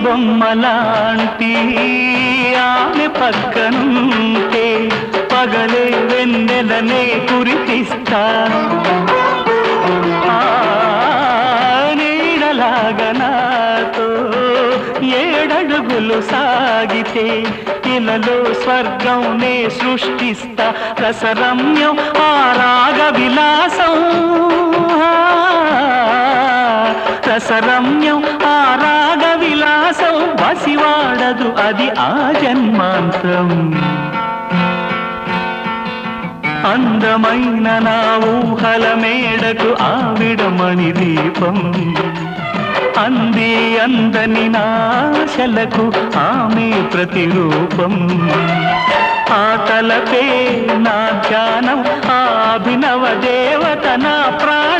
బొమ్మలాంటి ఆమె పక్కనుంటే పగలే వెన్నెలనే కురిపిస్తా నీడలాగా నాతో ఏడడుగులు సాగితే ఇలలో స్వర్గం నే సృష్టిస్తా రసరమ్యం ఆ రాగ విలాసం రసరమ్యం ఆ రాగ విలాసం వసివాడదు అది ఆ జన్మాంతం అందమైన నా ఊహల మేడకు ఆవిడమణి దీపం అంది అందని నాశలకు ఆమె ప్రతిరూపం ఆ తలపే నా ధ్యానం ఆ అభినవ దేవత నా ప్రాణ